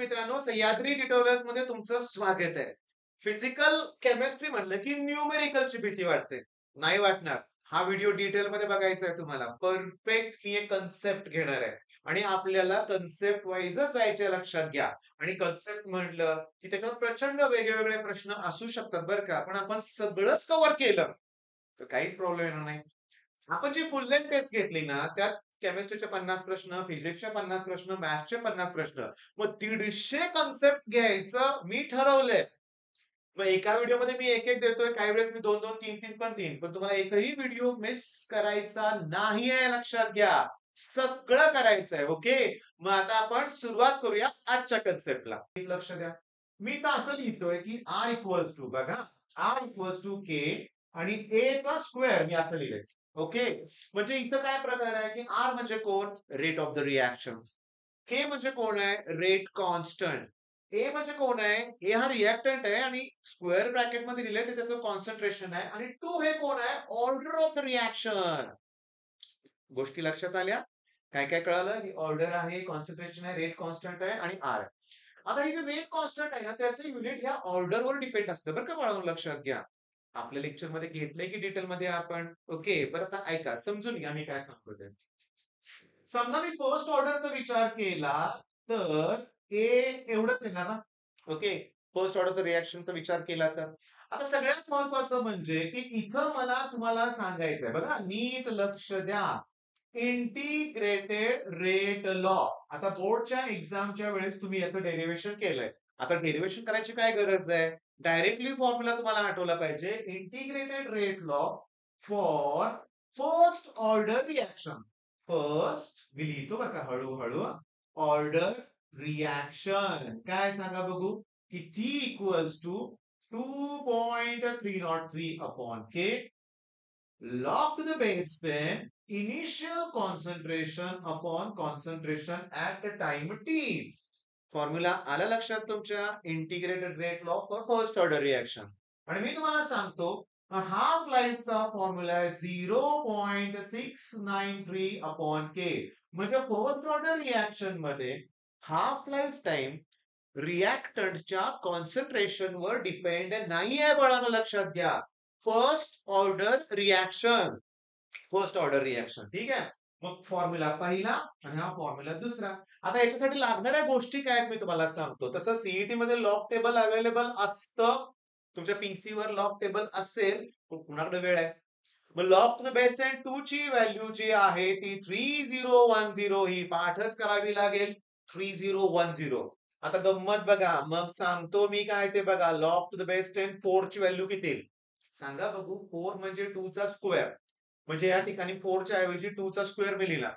मित्रांनो, सह्याद्री ट्युटोरियल्स मध्ये तुमचं स्वागत आहे. फिजिकल केमिस्ट्री म्हणलं की न्यूमेरिकलची भीती वाटते. नाही वाटणार. हा व्हिडिओ डिटेलमध्ये बघायचा आहे तुम्हाला. परफेक्ट मी एक कन्सेप्ट घेणार आहे आणि आपल्याला कन्सेप्ट वाईजच जायचे लक्षात घ्या. आणि कन्सेप्ट म्हटलं की त्याच्यावर प्रचंड वेगवेगळे प्रश्न असू शकतात बरं का. पण आपण सगळंच कव्हर केलं तर काहीच प्रॉब्लेम येणार नाही. आपण जी फुल लेंथ टेस्ट घेतली ना, त्यात केमिस्ट्रीचे 50 प्रश्न, फिजिक्सचे 50 प्रश्न, मॅथ्सचे 50 प्रश्न. मग 150 कन्सेप्ट घ्यायचं मी ठरवलंय. मग एका व्हिडिओमध्ये मी एक-एक देतोय, काही वेळेस मी 2-2, 3-3 पण देईन. पण तुम्हाला एकही व्हिडिओ मिस करायचा नाहीये लक्षात घ्या. सगळं करायचंय. ओके. मग आता आपण सुरुवात करूया आजच्या कन्सेप्टला. लक्ष द्या. मी तर असं लिहितोय की R इक्वल्स टू बघा, R इक्वल्स टू K आणि A चा स्क्वेअर मी असं लिहिलंय. ओके. म्हणजे इथं काय प्रकार आहे की R म्हणजे कोण? Rate of the reaction. K म्हणजे कोण आहे? Rate constant. ए म्हणजे कोण आहे? ए हा रिएक्टंट आहे आणि स्क्वेअर ब्रॅकेट मध्ये दिलंय ते त्याचं कॉन्सन्ट्रेशन आहे आणि 2 हे कोण आहे? Order of the reaction. गोष्टी लक्षात आल्या? काय काय कळालं? ही ऑर्डर आहे, कॉन्सन्ट्रेशन आहे, रेट कॉन्स्टंट आहे आणि आर आहे. आता हे जे रेट कॉन्स्टंट आहे ना त्याचं युनिट ह्या ऑर्डरवर डिपेंड असतं बरं का बाळांनो, लक्षात घ्या. आपल्या लेक्चर मध्ये घेतलंय की डिटेल मध्ये आपण. ओके. बरं आता ऐका, समजून घ्या मी काय सांगतो ते. समजा मी फर्स्ट ऑर्डरचा विचार केला तर ए एवढंच येणार ना. ओके. फर्स्ट ऑर्डरचा रिएक्शनचा विचार केला तर आता सगळ्यात महत्वाचं म्हणजे की इथं मला तुम्हाला सांगायचंय बघा, नीट लक्ष द्या. Integrated rate law. आता बोर्डच्या एक्झामच्या वेळेस तुम्ही याचं डेरिव्हेशन केलंय. आता डेरिव्हेशन करायची काय गरज आहे? डायरेक्टली फॉर्म्युला तुम्हाला आठवला पाहिजे. Integrated rate law for first order reaction. First मी लिहितो बघा हळूहळू. ऑर्डर रिएक्शन काय सांगा बघू, की T equals to 2.303 upon K log to the base 10 initial concentration upon concentration at the time t. Formula आला लक्षात तुमच्या? Integrated rate law for first order reaction. आणि मी तुम्हाला सांगतो हाफ लाईफचा फॉर्म्युला आहे 0.693 अपॉन के. म्हणजे फर्स्ट ऑर्डर रिएक्शन मध्ये half life time रिएक्टंटच्या concentration वर डिपेंड नाही आहे बाळांनो, लक्षात घ्या. First order reaction. First order reaction. ठीक आहे. मग फॉर्म्युला पहिला आणि हा फॉर्म्युला दुसरा. आता याच्यासाठी लागणाऱ्या गोष्टी काय आहेत मी तुम्हाला सांगतो. तसं सीईटी मध्ये लॉग टेबल अवेलेबल असतं. तुमच्या पीसी वर लॉग टेबल असेल, पण कुणाकडे वेळ आहे? मग लॉग टू द बेस 10 2 ची व्हॅल्यू जी आहे ती 3010 ही पाठच करावी लागेल. 3010. आता गंमत बघा, मग सांगतो मी काय ते बघा. लॉग टू द बेस 10 4 ची व्हॅल्यू किती येईल? सांगा बघू. 4 म्हणजे 2 चा स्क्वेअर. म्हणजे या ठिकाणी 4 च्या ऐवजी 2 चा स्क्वेअर मी लिहिला.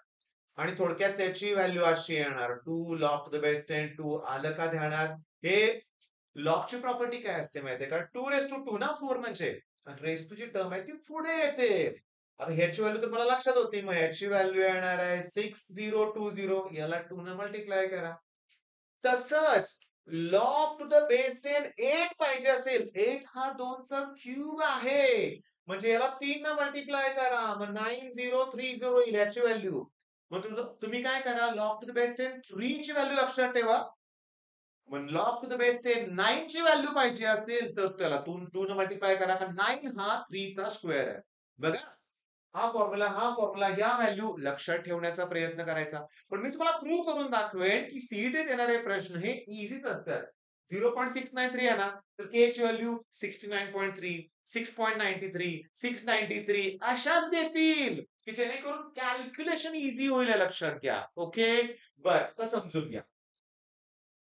आणि थोडक्यात त्याची व्हॅल्यू अशी येणार 2 लॉग टू द बेस 10 2. आलं का ध्यानात? हे लॉगची प्रॉपर्टी काय असते माहितीये का? 2 रेस टू 2 ना 4 म्हणजे. आणि रेस टू जी टर्म आहे ती पुढे येते. आता ह्याची व्हॅल्यू तर मला लक्षात होती. मग ह्याची व्हॅल्यू येणार आहे 6020. याला 2 न मल्टिप्लाय करा. तसंच लॉग टू द बेस 10 8 पाहिजे असेल. 8 हा 2 चा क्यूब आहे. म्हणजे याला 3 न मल्टिप्लाय करा. मग 9030 येईल याची व्हॅल्यू. मग तुम्ही काय करा, लॉग टू द बेस 10 3 ची व्हॅल्यू लक्षात ठेवा. मग लॉग टू द बेस 10 9 ची व्हॅल्यू पाहिजे असेल तर त्याला 2 न मल्टिप्लाय करा. कारण 9 हा 3 चा स्क्वेअर आहे. बघा, हा फॉर्म्युला या व्हॅल्यू लक्षात ठेवण्याचा प्रयत्न करायचा. पण मी तुम्हाला प्रूव्ह करून दाखवेन की सीईटीत येणारे प्रश्न हे इझीच असतात. 0.693 आहे ना, तर के ची व्हॅल्यू 69.3, 6.93, 693 अशाच देतील की जेणेकरून कॅल्क्युलेशन इझी होईल, लक्षात घ्या. ओके. बर, तर समजून घ्या.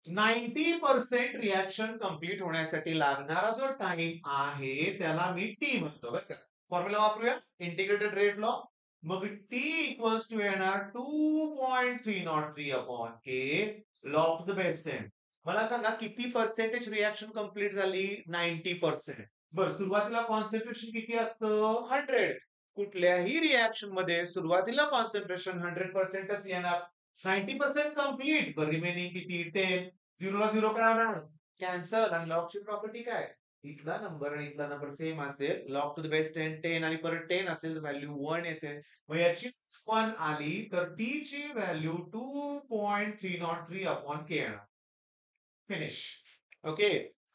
90% रिएक्शन कंप्लीट होण्यासाठी लागणारा जो टाइम आहे त्याला मी टी म्हणतो बरं का. फॉर्म्युला वापरूया. Integrated rate law. मग टी इक्वल्स टू येणार 2.303 upon K log to the base 10. मला सांगा किती पर्सेंटेज रिएक्शन कंप्लीट झाली? 90%. बरं, सुरुवातीला कॉन्सन्ट्रेशन किती असतं? 100. कुठल्याही रिएक्शन मध्ये सुरुवातीला कॉन्सन्ट्रेशन 100%च येणार. 90% कंप्लीट, पण रिमेनिंग किती? 10. 0 ला 0 करा, कॅन्सल. आणि लॉगची प्रॉपर्टी काय? इथला नंबर आणि इथला नंबर सेम असेल. लॉग टू द बेस 10 10 आणि परत 10 असेल, व्हॅल्यू 1 येते. मग याची 1 आली तर टी ची व्हॅल्यू 2.303 अपॉन के येणार. फिनिश. ओके,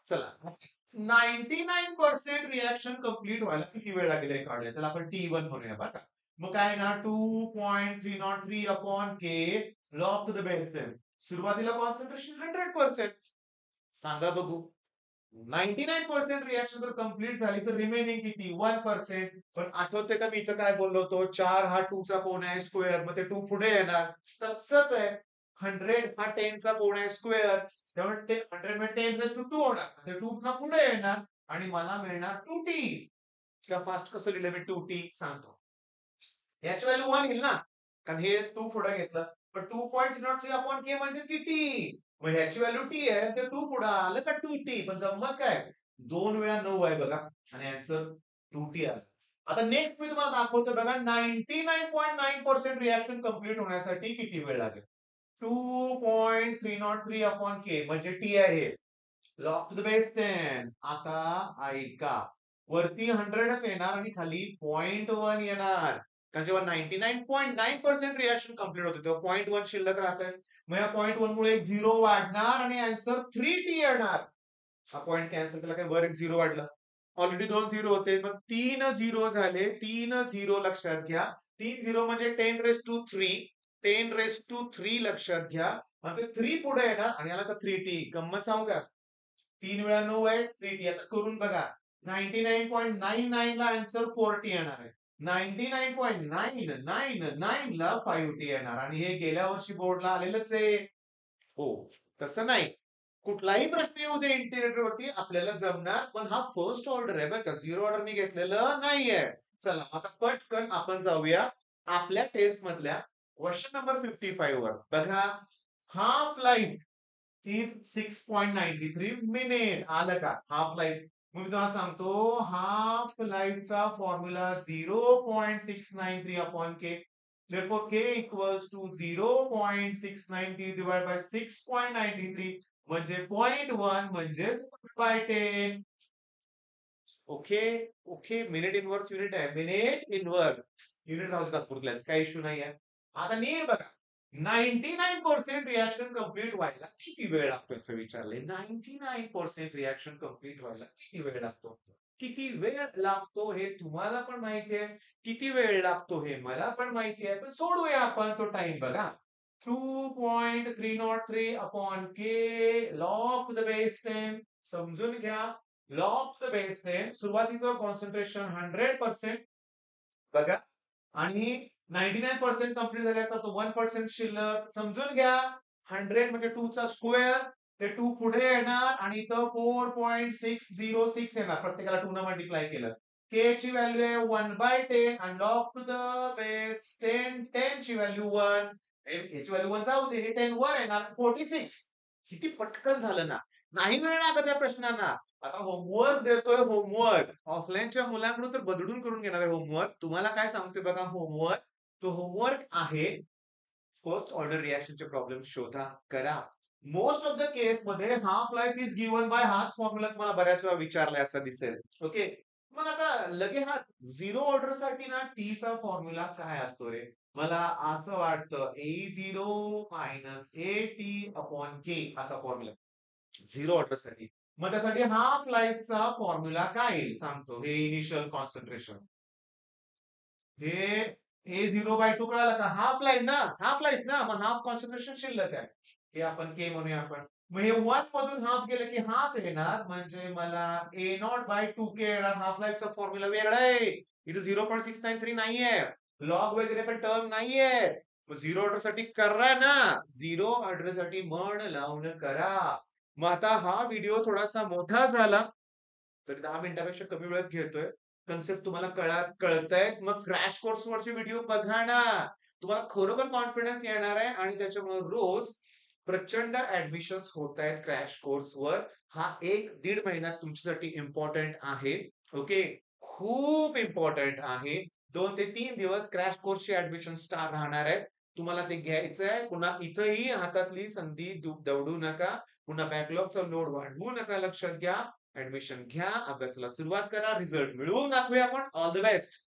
चला 99% रिॲक्शन कंप्लीट व्हायला किती वेळ लागेल हे काढूया. त्याला आपण T1 म्हणूया बरं का. मग काय ना 2.303 upon K log to the base 10. सुरुवातीला कॉन्सन्ट्रेशन 100%. सांगा बघू. 99% रिॲक्शन जर कंप्लीट झाली तर रिमेनिंग किती 1%. पण आठवते का मी इथं काय बोललो होतो, 4 हा 2 चा कोण आहे स्क्वेअर, मग ते 2 पुढे येणार. तसंच आहे 100 हा 10 चा कोण आहे स्क्वेअर, त्यामुळे ते 100 मध्ये 10 रेस टू 2 होणार, ते 2 पुन्हा पुढे येणार आणि मला मिळणार 2t. किंवा फास्ट कसं लिहिलं मी 2t सांगतो. याची व्हॅल्यू 1 येईल ना, कारण हे 2 पुढे घेतलं. पण 2.03 अपॉन के म्हणजेच की टी. मग ह्याची व्हॅल्यू टी आहे, ते 2 पुढे आलं का 2t. पण गंमत काय, 2 वेळा 9 आहे बघा आणि आन्सर 2t आला. आता नेक्स्ट मी तुम्हाला दाखवतो बघा, 99.9% रिॲक्शन कंप्लीट होण्यासाठी किती वेळ लागेल. 2.303 अपॉन के म्हणजे टी आहे. Log to the base 10. आता ऐका, वरती 100च येणार आणि खाली 0.1 येणार. कारण जेव्हा 99.9% रिॲक्शन कंप्लीट होते तेव्हा 0.1 शिल्लक राहते. मग या 0.1 मुळे एक 0 वाढणार आणि आन्सर 3t येणार. हा पॉइंट कॅन्सल केला काय, वर एक 0 वाढलं. ऑलरेडी 2 0 होते, मग 3 0 झाले. 3 0 लक्षात घ्या. 3 0 म्हणजे 10 रेस टू 3. 10 रेस टू 3 लक्षात घ्या. मग ते 3 पुढे येणार आणि याला का 3t. गंमत सांगू का, 3 वेळा 9 आहे 3t. आता करून बघा, 99.99 ला आन्सर 4t येणार आहे. 99.999 ला 5t येणार आणि हे गेल्या वर्षी बोर्डला आलेलंच आहे. हो, तसं नाही. कुठलाही प्रश्न येऊ दे इंटिग्रेटर वरती आपल्याला जमणार, पण हा फर्स्ट ऑर्डर आहे बरं का, झिरो ऑर्डर मी घेतलेलं नाहीये. चला आता पटकन आपण जाऊया आपल्या टेस्ट मधल्या क्वेश्चन नंबर 55 वर. बघा, हाफ लाईफ इज 6.93 मिनिट. आलं का हाफ लाईफ. मग मी तुम्हाला सांगतो, half लाईफचा formula 0.693 upon K. Therefore, k equals to 0.690 divided by 6.93 म्हणजे 0.1 म्हणजे 4/10. Okay okay, minute inverse unit आहे, मिनिट इनवर्स युनिट राहू देतात पुढल्याच, काही इश्यू नाही आहे. आता नीट बघा, 99% रिॲक्शन कंप्लीट व्हायला किती वेळ लागतो असं विचारलंय. 99% रिॲक्शन कंप्लीट व्हायला किती वेळ लागतो, किती वेळ लागतो हे तुम्हाला पण माहिती आहे, किती वेळ लागतो हे मला पण माहिती आहे. पण सोडूया आपण तो टाइम. बघा, 2.303 upon K log the base 10. समजून घ्या, लॉग द बेस 10 सुरुवातीचं कॉन्सन्ट्रेशन 100%. बघा, आणि 99% कंप्लीट झाल्याचा तो 1% शिल्लक. समजून घ्या, 100 म्हणजे 2 चा स्क्वेअर, ते 2 पुढे येणार आणि इथं 4.606 येणार, प्रत्येकाला 2 न मल्टिप्लाय केलं. के ची व्हॅल्यू आहे 1/10 आणि लॉग टू द बेस 10. 10 ची व्हॅल्यू 1. याची व्हॅल्यू 1 जाऊ दे, हे 10 वर येणार 46. किती पटकन झालं ना, नाही वेळ लागत या प्रश्नांना. आता होमवर्क देतोय, होमवर्क ऑफलाईनच्या मुलांकडून तर बदलून करून घेणार आहे होमवर्क. तुम्हाला काय सांगतोय बघा, होमवर्क, तो होमवर्क आहे फर्स्ट ऑर्डर रिॲक्शनचे प्रॉब्लेम शोधा, करा. मोस्ट ऑफ द केस मध्ये half life is given by हाच फॉर्म्युला तुम्हाला बऱ्याच वेळा विचारलाय असं दिसेल. ओके, मग आता लगे हा झिरो ऑर्डर साठी ना टी चा फॉर्म्युला काय असतो रे. मला असं वाटतं A0 मायनस AT अपॉन के असा फॉर्म्युला झिरो ऑर्डर साठी. मग त्यासाठी हाफ लाईफचा फॉर्म्युला काय येईल सांगतो. हे इनिशियल कॉन्सन्ट्रेशन, हे A0/2 कळालं का, हाफ लाईफ ना, हाफ लाईफ ना, मग हाफ कॉन्सन्ट्रेशन शिल्लक आहे, हे आपण के म्हणूया आपण. मग हे 1 मधून हाफ गेलं की हाफ येणार, म्हणजे मला A0/2k येणार. हाफ लाईफचा फॉर्म्युला वेगळा आहे, इथे 0.693 नाहीये, लॉग वगैरे पण टर्म नाहीये. झिरो ऑर्डर साठी करा ना, झिरो ऑर्डर साठी मन लावून करा. मग आता हा व्हिडिओ थोडासा मोठा झाला तर 10 मिनिटापेक्षा कमी वेळात घेतोय. कन्सेप्ट तुम्हाला कळतंय, मग क्रॅश कोर्स वरचे व्हिडिओ बघा ना, तुम्हाला खरोखर कॉन्फिडन्स येणार आहे आणि त्याच्यामुळे रोज प्रचंड ऍडमिशन्स होत आहेत क्रॅश कोर्स वर. हा 1-1.5 महिना तुमच्यासाठी इम्पॉर्टंट आहे. ओके, खूप इम्पॉर्टंट आहे. 2 ते 3 दिवस क्रॅश कोर्सची ऍडमिशन स्टार्ट राहणार आहे. तुम्हाला ते घ्यायचंय. पुन्हा इथंही हातातली संधी दवडू नका. पुन्हा बॅकलॉगचा लोड वाढवू नका. लक्षात घ्या, ऍडमिशन घ्या, अभ्यासाला सुरुवात करा, रिझल्ट मिळवून दाखवूया आपण. All the best.